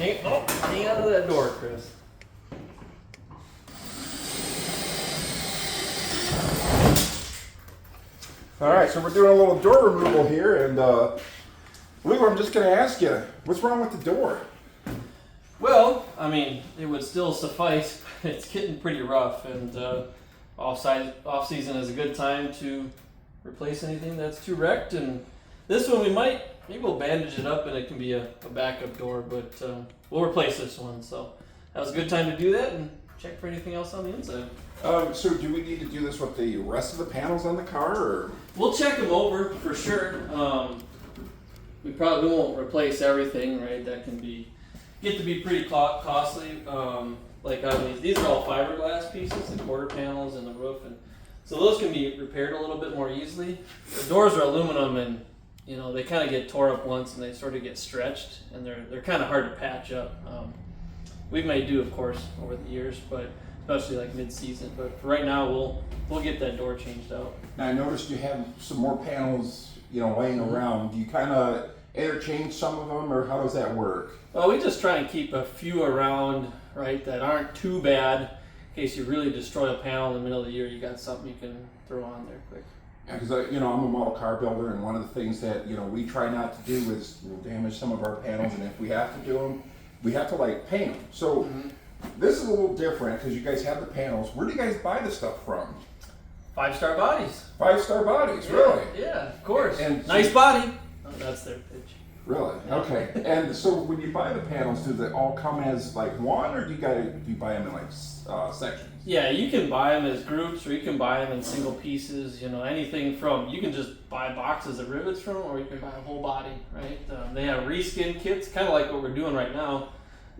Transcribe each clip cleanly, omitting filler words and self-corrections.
Hang out of that door, Chris. All right, so we're doing a little door removal here, and Lou, I'm just going to ask you, what's wrong with the door? Well, I mean, it would still suffice. It's getting pretty rough, and off season is a good time to replace anything that's too wrecked. And this one maybe we'll bandage it up, and it can be a backup door. But we'll replace this one. So that was a good time to do that, and check for anything else on the inside. So do we need to do this with the rest of the panels on the car, or? We'll check them over for sure. We probably won't replace everything, right? That can get to be pretty costly. Like on these are all fiberglass pieces, the quarter panels and the roof, and so those can be repaired a little bit more easily. The doors are aluminum, and they kind of get tore up once, and they sort of get stretched, and they're kind of hard to patch up. We've made do, of course, over the years, but especially like mid-season. But for right now, we'll get that door changed out. Now I noticed you have some more panels, laying around. Do you kind of interchange some of them, or how does that work? Well, we just try and keep a few around, right, that aren't too bad. In case you really destroy a panel in the middle of the year, you got something you can throw on there quick. Yeah, because I'm a model car builder, and one of the things that we try not to do is damage some of our panels, and if we have to do them, we have to paint them. So this is a little different because you guys have the panels. Where do you guys buy the stuff from? 5-Star Bodies. 5-Star Bodies, really? Yeah, of course. And nice body. Oh, that's their pitch. Really? Okay. And so when you buy the panels, do they all come as one, or do you buy them in sections? Yeah, you can buy them as groups, or you can buy them in single pieces. Anything from, you can just buy boxes of rivets from them, or you can buy a whole body, right? They have reskin kits, kind of like what we're doing right now.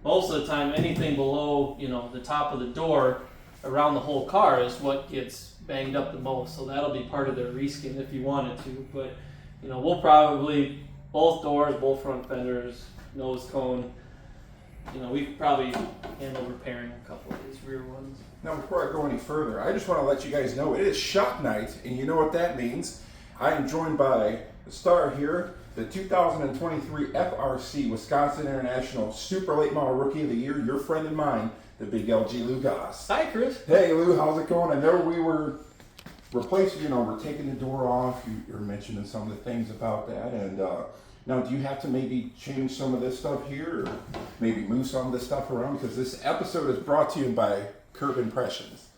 Most of the time, anything below, the top of the door around the whole car is what gets banged up the most. So that'll be part of their reskin if you wanted to. But, we'll probably, both doors, both front fenders, nose cone, we could probably handle repairing a couple of these rear ones. Now, before I go any further, I just want to let you guys know it is shop night, and you know what that means. I am joined by the star here, the 2023 FRC Wisconsin International Super Late Model Rookie of the Year, your friend and mine, the big LG Lou Goss. Hi, Chris. Hey, Lou, how's it going? I know we were replacing, we're taking the door off. You're mentioning some of the things about that, and now, do you have to maybe change some of this stuff here, or maybe move some of this stuff around? Because this episode is brought to you by Curb Impressions.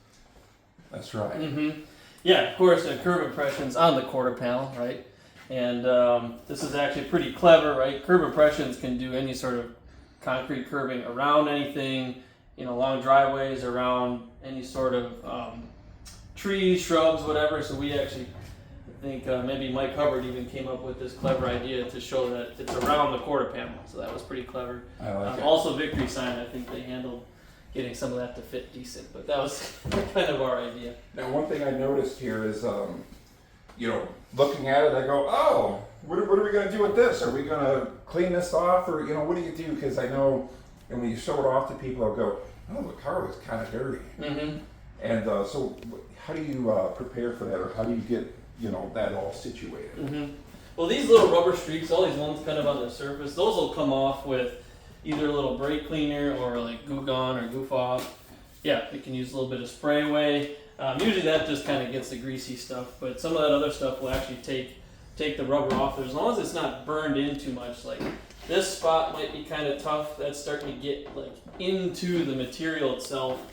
That's right. Mm-hmm. Yeah, of course, Curb Impressions on the quarter panel, right? And this is actually pretty clever, right? Curb Impressions can do any sort of concrete curbing around anything, along driveways, around any sort of trees, shrubs, whatever. So we actually, I think maybe Mike Hubbard even came up with this clever idea to show that it's around the quarter panel. So that was pretty clever. I like it. Also, Victory Sign, I think they handled getting some of that to fit decent, but that was kind of our idea. Now, one thing I noticed here is, looking at it, I go, oh, what are we going to do with this? Are we going to clean this off, or, what do you do? Because I know, and when you show it off to people, they'll go, oh, the car was kind of dirty. Mm-hmm. And so how do you prepare for that, or how do you get, that all situated? Mm-hmm. Well, these little rubber streaks, all these ones kind of on the surface, those will come off with either a little brake cleaner or Goo Gone or Goof Off. Yeah, you can use a little bit of spray away. Usually that just kind of gets the greasy stuff, but some of that other stuff will actually take the rubber off there, as long as it's not burned in too much. Like this spot might be kind of tough. That's starting to get into the material itself.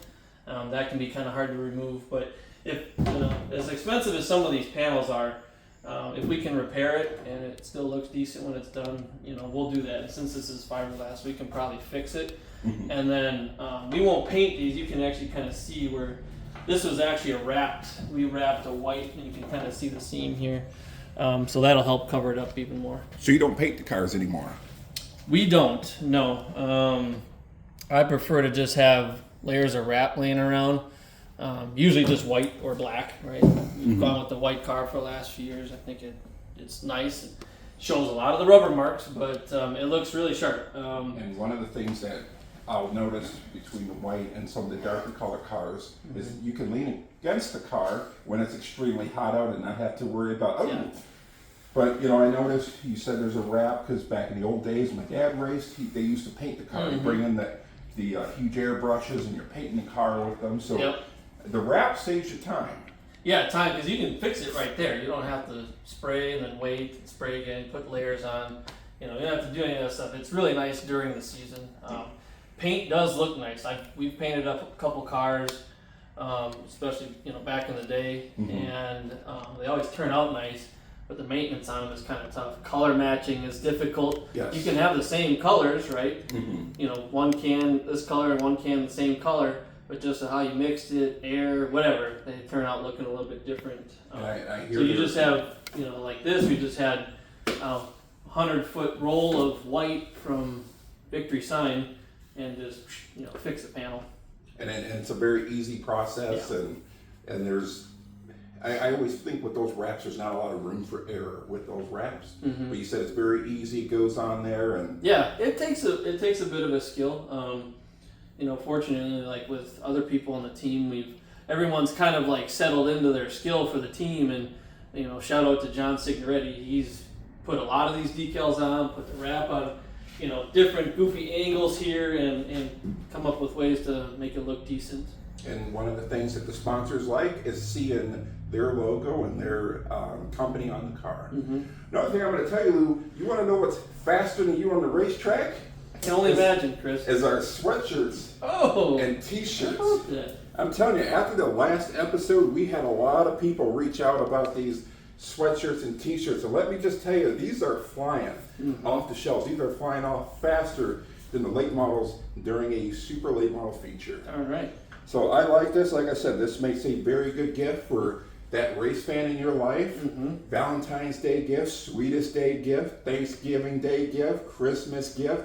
That can be kind of hard to remove, but if as expensive as some of these panels are, if we can repair it and it still looks decent when it's done, we'll do that. Since this is fiberglass, we can probably fix it. Mm-hmm. And then we won't paint these. You can actually kind of see where this was actually we wrapped a white, and you can kind of see the seam here. So that'll help cover it up even more. So you don't paint the cars anymore? We don't, no. I prefer to just have layers of wrap laying around. Usually just white or black, right? We've gone with the white car for the last few years. I think it's nice. It shows a lot of the rubber marks, but it looks really sharp. And one of the things that I'll notice between the white and some of the darker color cars is you can lean against the car when it's extremely hot out and not have to worry about, But, you know, I noticed you said there's a wrap, because back in the old days, my dad raced, they used to paint the car. You bring in the huge airbrushes and you're painting the car with them. So Yep. the wrap saves you time. Yeah, time, because you can fix it right there. You don't have to spray and then wait and spray again, put layers on. You know, you don't have to do any of that stuff. It's really nice during the season. Paint does look nice. We've painted up a couple cars, especially, you know, back in the day, and they always turn out nice. But the maintenance on them is kind of tough. Color matching is difficult. Yes. You can have the same colors, right? You know, one can this color and one can the same color, but just how you mixed it, air, whatever, they turn out looking a little bit different. I hear so you just have, you know, like this, we just had 100-foot roll of white from Victory Sign and just, you know, fix the panel. And it's a very easy process, Yeah. and there's, I always think with those wraps, there's not a lot of room for error with those wraps. But you said it's very easy, it goes on there, and yeah, it takes a bit of a skill. You know, fortunately, like with other people on the team, everyone's kind of like settled into their skill for the team, and you know, shout out to John Signoretti. He's put a lot of these decals on, put the wrap on, you know, different goofy angles here, and come up with ways to make it look decent. And one of the things that the sponsors like is seeing their logo and their company on the car. Another thing I'm going to tell you, Lou, you want to know what's faster than you on the racetrack? I can only imagine, Chris. Is our sweatshirts and t-shirts. How about that? I'm telling you, after the last episode, we had a lot of people reach out about these sweatshirts and t-shirts. And let me just tell you, these are flying off the shelves. These are flying off faster than the late models during a super late model feature. All right. So I like this. Like I said, this makes a very good gift for that race fan in your life. Valentine's Day gift, Sweetest Day gift, Thanksgiving Day gift, Christmas gift,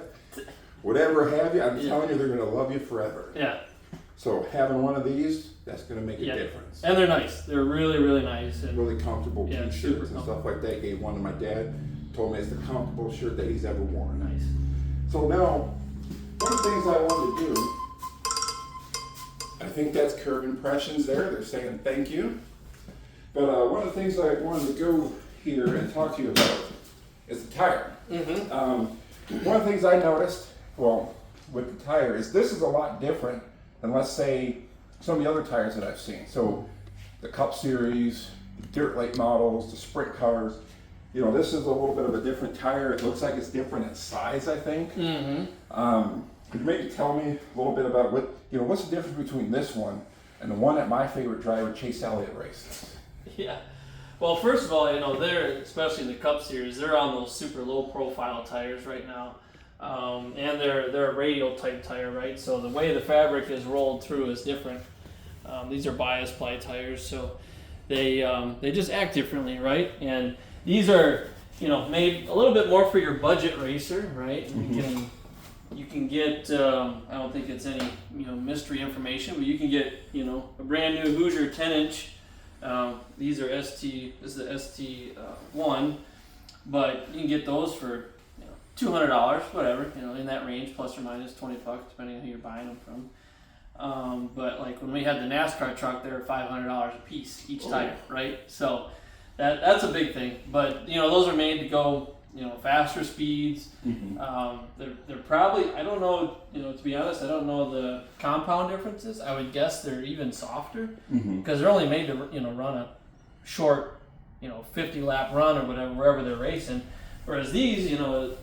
whatever have you. I'm telling you, they're going to love you forever. Yeah. So having one of these, that's going to make a difference. And they're nice. They're really, really nice. And Really comfortable Yeah, t-shirts super and stuff like that. Gave one to my dad. Told me it's the comfortable shirt that he's ever worn. nice. So now, one of the things I wanted to do, I think that's Curve Impressions there. They're saying thank you. But one of the things I wanted to go here and talk to you about is the tire. One of the things I noticed, well, with the tire is this is a lot different than, let's say, some of the other tires that I've seen. So the Cup Series, the Dirt Late models, the Sprint cars, you know, this is a little bit of a different tire. It looks like it's different in size, I think. Could you maybe tell me a little bit about what's the difference between this one and the one that my favorite driver, Chase Elliott, races? Yeah. Well, first of all, you know, they're, especially in the Cup Series, they're on those super low profile tires right now. And they're a radial type tire, right? So the way the fabric is rolled through is different. These are bias ply tires, so they just act differently, right? And these are, you know, made a little bit more for your budget racer, right? You can get, I don't think it's any, you know, mystery information, but you can get, you know, a brand new Hoosier 10-inch. These are this is the ST1, but you can get those for, you know, $200, whatever, you know, in that range, plus or minus $20, depending on who you're buying them from. But like when we had the NASCAR truck, they were $500 a piece, each tire, right? So that's a big thing. But, you know, those are made to go, you know, faster speeds. They're probably, I don't know, you know, to be honest, I don't know the compound differences. I would guess they're even softer because they're only made to, you know, run a short, you know, 50-lap run or whatever, wherever they're racing. Whereas these, you know,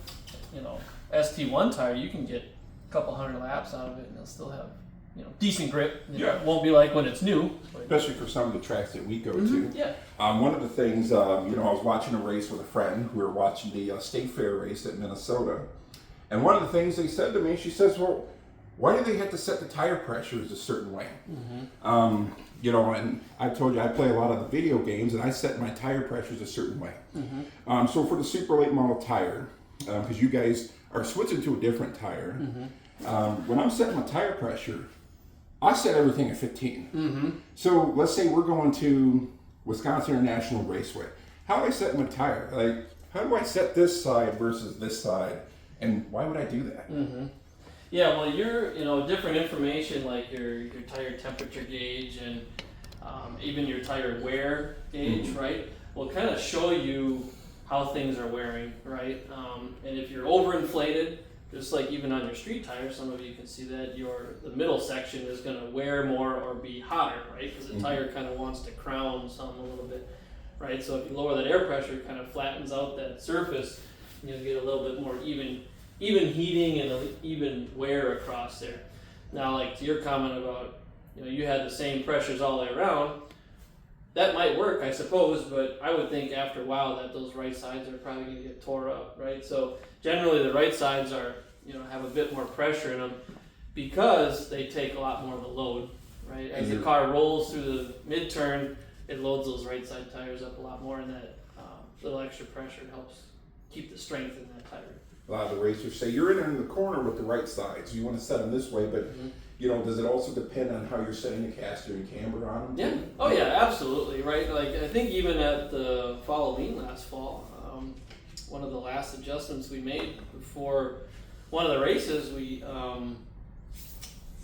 ST1 tire, you can get a couple hundred laps out of it and they'll still have, you know, decent grip. You know, it won't be like when it's new. Especially for some of the tracks that we go to. Yeah. One of the things, you know, I was watching a race with a friend. We were watching the State Fair race at Minnesota. And one of the things they said to me, she says, well, why do they have to set the tire pressures a certain way? You know, and I told you I play a lot of the video games and I set my tire pressures a certain way. So for the super late model tire, because you guys are switching to a different tire, when I'm setting my tire pressure, I set everything at 15. So let's say we're going to Wisconsin International Raceway. How do I set my tire? Like, how do I set this side versus this side? And why would I do that? Yeah, well, you know, different information like your tire temperature gauge and even your tire wear gauge, right, will kind of show you how things are wearing, right? And if you're overinflated, just like even on your street tires, some of you can see that the middle section is going to wear more or be hotter, right? Because the tire kind of wants to crown some a little bit, right? So if you lower that air pressure, it kind of flattens out that surface, and you'll get a little bit more even heating and even wear across there. Now, like to your comment about, you had the same pressures all the way around, that might work, I suppose, but I would think after a while that those right sides are probably going to get tore up, right? So generally the right sides are, have a bit more pressure in them because they take a lot more of the load, right? As the car rolls through the mid-turn, it loads those right side tires up a lot more, and that little extra pressure helps keep the strength in that tire. A lot of the racers say you're in the corner with the right side, so you want to set them this way, but does it also depend on how you're setting the caster and camber on them? Yeah. Oh yeah, absolutely. Right. Like I think even at the Halloween last fall, one of the last adjustments we made before one of the races, I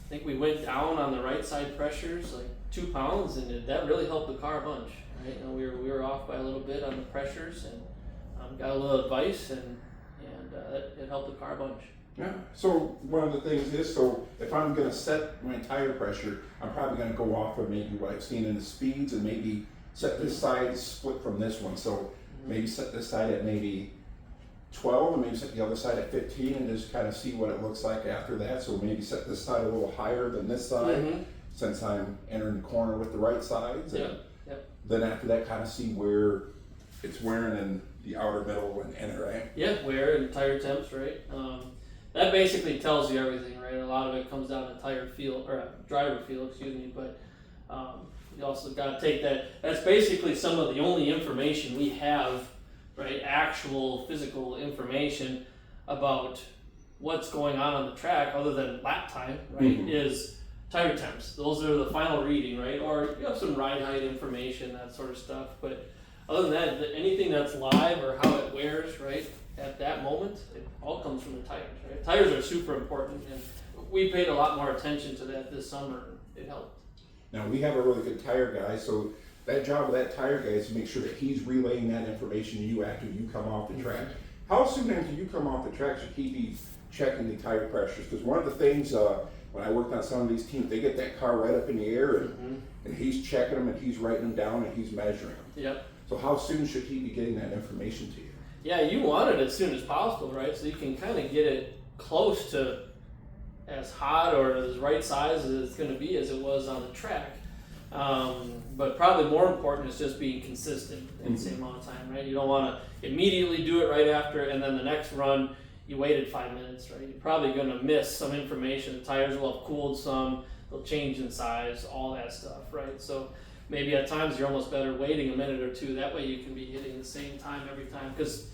think we went down on the right side pressures like 2 pounds, and that really helped the car a bunch. Right. We were off by a little bit on the pressures, and got a little advice, and it helped the car a bunch. Yeah. So one of the things is, if I'm going to set my tire pressure, I'm probably going to go off of maybe what I've seen in the speeds, and maybe set this side split from this one. So maybe set this side at maybe 12, and maybe set the other side at 15, and just kind of see what it looks like after that. So maybe set this side a little higher than this side, since I'm entering the corner with the right sides. And then after that, kind of see where it's wearing in the outer middle and inner, right? Yeah, wear and tire temps, right? That basically tells you everything, right? A lot of it comes down to tire feel, or driver feel, excuse me, but you also got to take that. That's basically some of the only information we have, right? Actual physical information about what's going on the track, other than lap time, right? Is tire temps. Those are the final reading, right? Or you have some ride height information, that sort of stuff, but other than that, anything that's live or how it wears, right, at that moment, it all comes from the tires, right? Tires are super important, and we paid a lot more attention to that this summer. It helped. Now, we have a really good tire guy, so that job of that tire guy is to make sure that he's relaying that information to you after you come off the track. How soon after you come off the track should he be checking the tire pressures? Because one of the things, when I worked on some of these teams, they get that car right up in the air, and he's checking them, and he's writing them down, and he's measuring them. Yep. So how soon should he be getting that information to you? Yeah, you want it as soon as possible, right? So you can kind of get it close to as hot or as right size as it's going to be as it was on the track. But probably more important is just being consistent in the same amount of time, right? You don't want to immediately do it right after, and then the next run you waited 5 minutes, right? You're probably going to miss some information. The tires will have cooled some, they'll change in size, all that stuff, right? So maybe at times you're almost better waiting a minute or two. That way you can be hitting the same time every time, because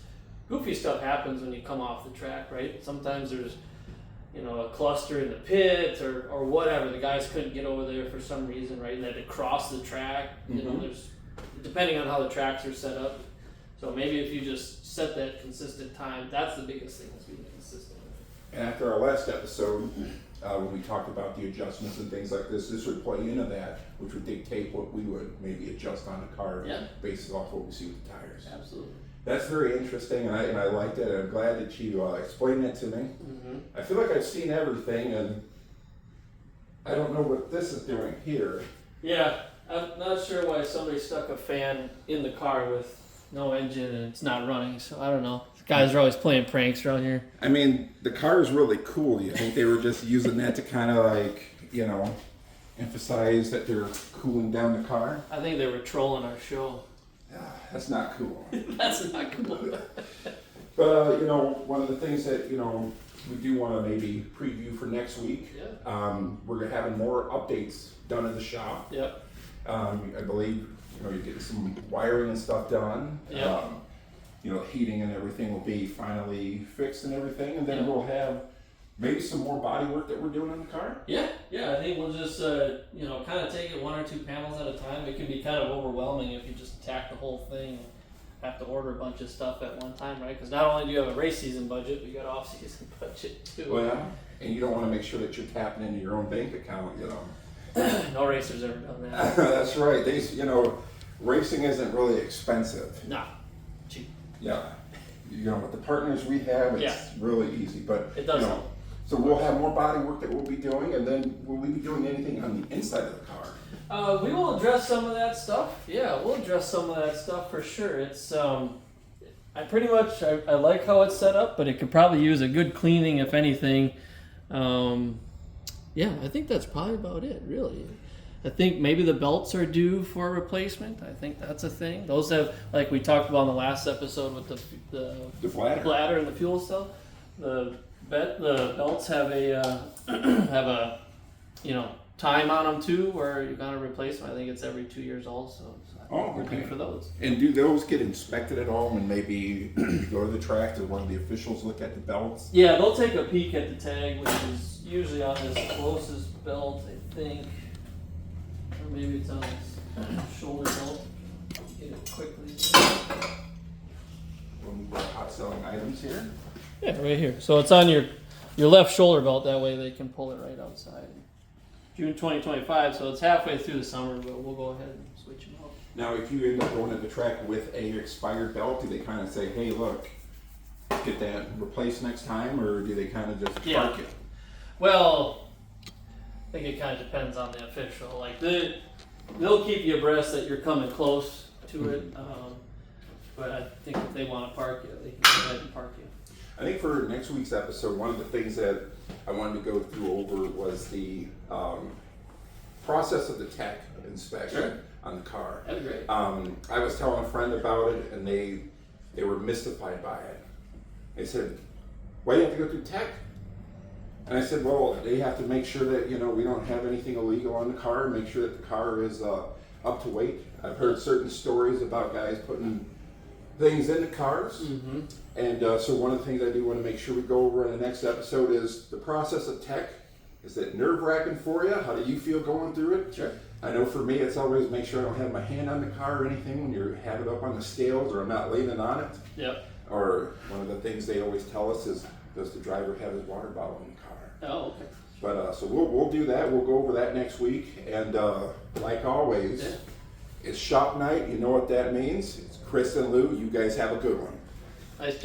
goofy stuff happens when you come off the track, right? Sometimes there's a cluster in the pit or whatever. The guys couldn't get over there for some reason, right? And they had to cross the track. There's, depending on how the tracks are set up. So maybe if you just set that consistent time, that's the biggest thing, is being consistent. And after our last episode, when we talked about the adjustments and things like this would play into that, which would dictate what we would maybe adjust on the car based off what we see with the tires. Absolutely. That's very interesting, and I liked it, and I'm glad that you explained that to me. I feel like I've seen everything, and I don't know what this is doing here. Yeah, I'm not sure why somebody stuck a fan in the car with no engine and it's not running, so I don't know. Guys are always playing pranks around here. I mean, the car is really cool. You think they were just using that to kind of emphasize that they're cooling down the car? I think they were trolling our show. That's not cool. That's not cool. But, one of the things that, we do want to maybe preview for next week. We're having more updates done in the shop. Yep. I believe, you're getting some wiring and stuff done. Yep. Heating and everything will be finally fixed and everything. And then we'll have maybe some more body work that we're doing on the car. Yeah, I think we'll just, kind of take it 1 or 2 panels at a time. It can be kind of overwhelming if you just attack the whole thing and have to order a bunch of stuff at one time, right? Because not only do you have a race season budget, but you got an off-season budget too. Well, and you don't want to make sure that you're tapping into your own bank account, No racer's ever done that. That's right. Racing isn't really expensive. No, cheap. Yeah. You know, with the partners we have, it's Yeah. really easy, but. It does you know, help. so we'll have more body work that we'll be doing, and then will we be doing anything on the inside of the car? We will address some of that stuff. Yeah, we'll address some of that stuff for sure. It's I pretty much I like how it's set up, but it could probably use a good cleaning if anything. Yeah, I think that's probably about it, really. I think maybe the belts are due for replacement. I think that's a thing. Those have, like we talked about in the last episode with The bladder. bladder and the fuel cell. The belts have a have a time on them too, where you gotta replace them. I think it's every 2 years old, so we're due for those. And do those get inspected at all, and maybe go to the track to one of the officials look at the belts? Yeah, they'll take a peek at the tag, which is usually on this closest belt, I think. Or maybe it's on this shoulder belt. Get it quickly. One of the hot selling items here. Yeah, right here. So it's on your left shoulder belt. That way they can pull it right outside. June 2025, so it's halfway through the summer, but we'll go ahead and switch them out. Now, if you end up going to the track with a expired belt, do they kind of say, "Hey, look, get that replaced next time," or do they kind of just park it? Well, I think it kind of depends on the official. Like they'll keep you abreast that you're coming close to it. But I think if they want to park you, they can go ahead and park you. I think for next week's episode, one of the things that I wanted to go through over was the process of the tech inspection on the car. That'd be great. I was telling a friend about it, and they were mystified by it. They said, "Why do you have to go through tech?" And I said, "Well, they have to make sure that we don't have anything illegal on the car, and make sure that the car is up to weight." I've heard certain stories about guys putting things in the cars. Mm-hmm. And so one of the things I do want to make sure we go over in the next episode is the process of tech. Is it nerve-wracking for you? How do you feel going through it? Sure. I know for me, it's always make sure I don't have my hand on the car or anything when you have it up on the scales, or I'm not leaning on it. Yep. Or one of the things they always tell us is, does the driver have his water bottle in the car? Oh, okay. But so we'll do that. We'll go over that next week. And like always, it's shop night. You know what that means. It's Chris and Lou. You guys have a good one. Nice job.